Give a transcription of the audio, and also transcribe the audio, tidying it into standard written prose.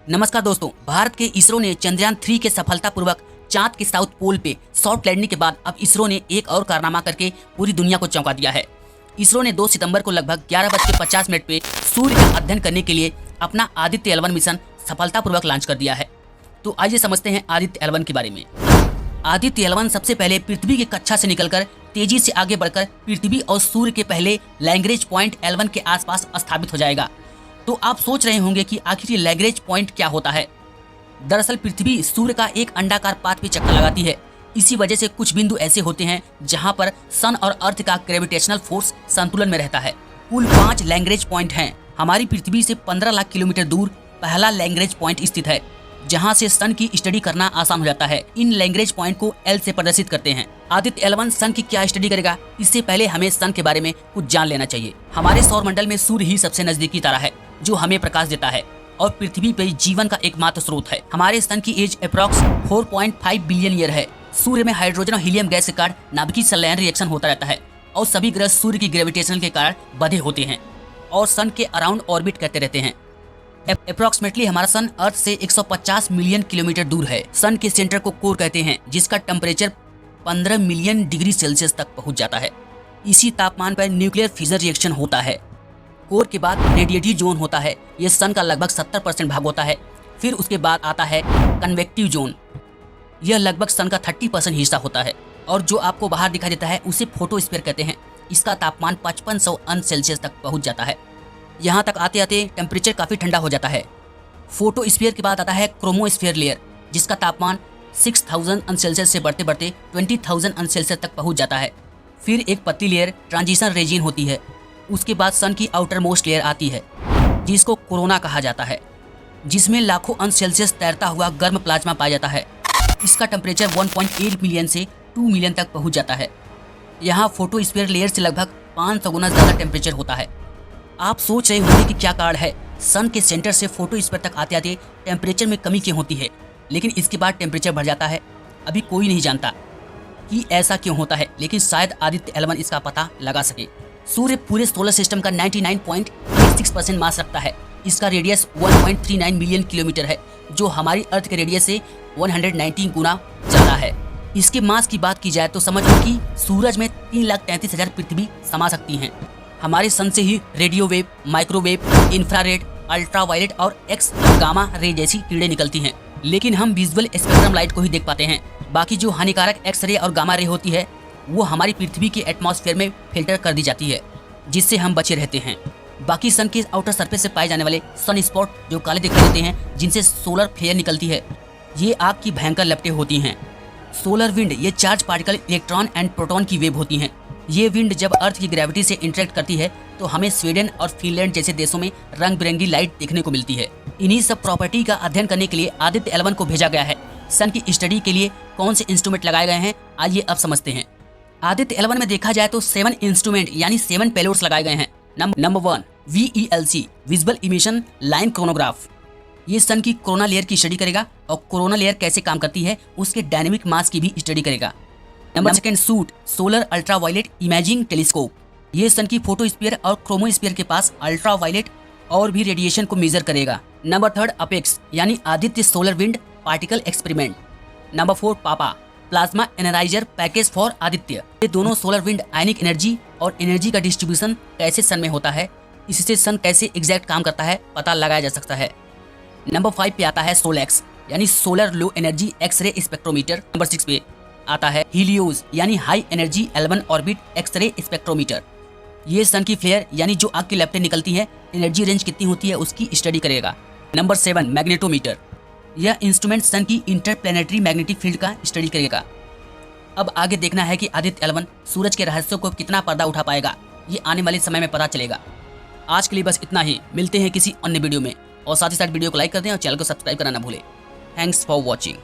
नमस्कार दोस्तों, भारत के इसरो ने चंद्रयान 3 के सफलतापूर्वक चांद के साउथ पोल पे सॉफ्ट लैंडिंग के बाद अब इसरो ने एक और कारनामा करके पूरी दुनिया को चौंका दिया है। इसरो ने 2 सितंबर को लगभग 11:50 पे सूर्य का अध्ययन करने के लिए अपना आदित्य L1 मिशन सफलतापूर्वक लॉन्च कर दिया है। तो आइए समझते हैं आदित्य L1 के बारे में। आदित्य L1 सबसे पहले पृथ्वी की कक्षा से निकलकर तेजी से आगे बढ़कर पृथ्वी और सूर्य के पहले लैग्रेंज पॉइंट L1 के आसपास स्थापित हो जाएगा। तो आप सोच रहे होंगे कि आखिर ये लैग्रेंज पॉइंट क्या होता है। दरअसल पृथ्वी सूर्य का एक अंडाकार पाथ पे चक्कर लगाती है। इसी वजह से कुछ बिंदु ऐसे होते हैं जहां पर सन और अर्थ का ग्रेविटेशनल फोर्स संतुलन में रहता है। कुल 5 लैग्रेंज पॉइंट हैं। हमारी पृथ्वी से 15 लाख किलोमीटर दूर पहला लैग्रेंज पॉइंट स्थित है, जहां से सन की स्टडी करना आसान हो जाता है। इन लैग्रेंज पॉइंट को L से प्रदर्शित करते हैं। आदित्य L1 सन की क्या स्टडी करेगा, इससे पहले हमें सन के बारे में कुछ जान लेना चाहिए। हमारे सौरमंडल में सूर्य ही सबसे नजदीकी तारा है जो हमें प्रकाश देता है और पृथ्वी पर जीवन का एकमात्र स्रोत है। हमारे सन की एज अप्रॉक्स 4.5 बिलियन ईयर है। सूर्य में हाइड्रोजन और हीलियम गैस के कारण नाभिकीय संलयन रिएक्शन होता रहता है और सभी ग्रह सूर्य की ग्रेविटेशन के कारण बंधे होते हैं और सन के अराउंड ऑर्बिट करते रहते हैं। अप्रोक्सीमेटली हमारा सन अर्थ से 150 मिलियन किलोमीटर दूर है। सन के सेंटर को कोर कहते हैं, जिसका टेम्परेचर 15 मिलियन डिग्री सेल्सियस तक पहुंच जाता है। इसी तापमान पर न्यूक्लियर फिजन रिएक्शन होता है। कोर के बाद रेडिएटिव जोन होता है। ये सन का लगभग 70% भाग होता है। फिर उसके बाद आता है कन्वेक्टिव जोन। यह लगभग सन का 30% हिस्सा होता है और जो आपको बाहर दिखाई देता है उसे फोटोस्फीयर कहते हैं। इसका तापमान 5500 अंश सेल्सियस तक पहुंच जाता है। यहाँ तक आते आते टेम्परेचर काफ़ी ठंडा हो जाता है। फोटोस्फीयर के बाद आता है क्रोमोस्फीयर लेयर, जिसका तापमान 6000 अंश सेल्सियस से बढ़ते बढ़ते 20000 अंश सेल्सियस तक पहुंच जाता है। फिर एक पतली लेयर ट्रांजिशन रीजन होती है। उसके बाद सन की आउटर मोस्ट लेयर आती है, जिसको कोरोना कहा जाता है, जिसमें लाखों अंश सेल्सियस तैरता हुआ गर्म प्लाज्मा पाया जाता है। इसका टेम्परेचर 1.8 मिलियन से 2 मिलियन तक पहुंच जाता है। यहाँ फोटोस्फीयर लेयर से लगभग 500 गुना ज़्यादा टेम्परेचर होता है। आप सोच रहे होंगे कि क्या कारण है, सन के सेंटर से फोटोस्फीयर तक आते आते टेम्परेचर में कमी क्यों होती है, लेकिन इसके बाद टेम्परेचर बढ़ जाता है। अभी कोई नहीं जानता कि ऐसा क्यों होता है, लेकिन शायद आदित्य L1 इसका पता लगा सके। सूर्य पूरे सोलर सिस्टम का 99.86% मास रखता है। इसका रेडियस 1.39 मिलियन किलोमीटर है, जो हमारी अर्थ के रेडियस से 119 गुना ज़्यादा है। इसके मास की बात की जाए तो समझ लो कि सूरज में 3,33,000 पृथ्वी समा सकती हैं। हमारे सन से ही radio wave, microwave, infrared, ultraviolet और एक्स गामा रे जैसी किरणें निकलती हैं, लेकिन हम विजुअल स्पेक्ट्रम लाइट को ही देख पाते हैं। बाकी जो हानिकारक एक्स रे और गामा रे होती है वो हमारी पृथ्वी के एटमॉस्फेयर में फिल्टर कर दी जाती है, जिससे हम बचे रहते हैं। बाकी सन के आउटर सरफेस से पाए जाने वाले सन स्पॉट जो काले दिखाई देते हैं, जिनसे सोलर फ्लेयर निकलती है, ये आग की भयंकर लपटें होती हैं। सोलर विंड ये charge particle electron and proton की वेव होती हैं। ये विंड जब अर्थ की ग्रेविटी से इंटरेक्ट करती है तो हमें स्वीडन और फिनलैंड जैसे देशों में रंग बिरंगी लाइट देखने को मिलती है। इन्हीं सब प्रॉपर्टी का अध्ययन करने के लिए आदित्य L1 को भेजा गया है। सन की स्टडी के लिए कौन से इंस्ट्रूमेंट लगाए गए हैं, आइए अब समझते हैं। आदित्य L1 में देखा जाए तो 7 इंस्ट्रूमेंट यानी 7 पेलोड्स लगाए गए हैं। Number 1 VELC visual emission line chronograph. ये सन की कोरोना लेयर की स्टडी करेगा और कोरोना लेयर कैसे काम करती है उसके डायनेमिक मास की भी स्टडी करेगा। Number 2 suit solar ultraviolet imaging telescope. ये सन की फोटोस्फीयर और क्रोमोस्फीयर के पास अल्ट्रावायलेट और भी रेडिएशन को मेजर करेगा। नंबर 3 अपेक्स यानी Aditya solar wind particle experiment. Number 4 पापा plasma analyser package for Aditya. ये दोनों सोलर विंड आयनिक एनर्जी और एनर्जी का डिस्ट्रीब्यूशन कैसे सन में होता है, इससे सन कैसे एग्जैक्ट काम करता है पता लगाया जा सकता है। नंबर 5 पे आता है सोलेक्स यानी solar low energy X-ray spectrometer. Number 6 पे आता है हीलियोज यानी high energy L1 orbit X-ray spectrometer. ये सन की फ्लेयर यानी जो आग की लपटें निकलती है, एनर्जी रेंज कितनी होती है उसकी स्टडी करेगा। Number 7 magnetometer. यह इंस्ट्रूमेंट सन की इंटरप्लैनेटरी मैग्नेटिक फील्ड का स्टडी करेगा। अब आगे देखना है कि आदित्य L1 सूरज के रहस्यों को कितना पर्दा उठा पाएगा, ये आने वाले समय में पता चलेगा। आज के लिए बस इतना ही, मिलते हैं किसी अन्य वीडियो में और साथ ही साथ वीडियो को लाइक कर दें और चैनल को सब्सक्राइब करना ना भूलें। Thanks for watching.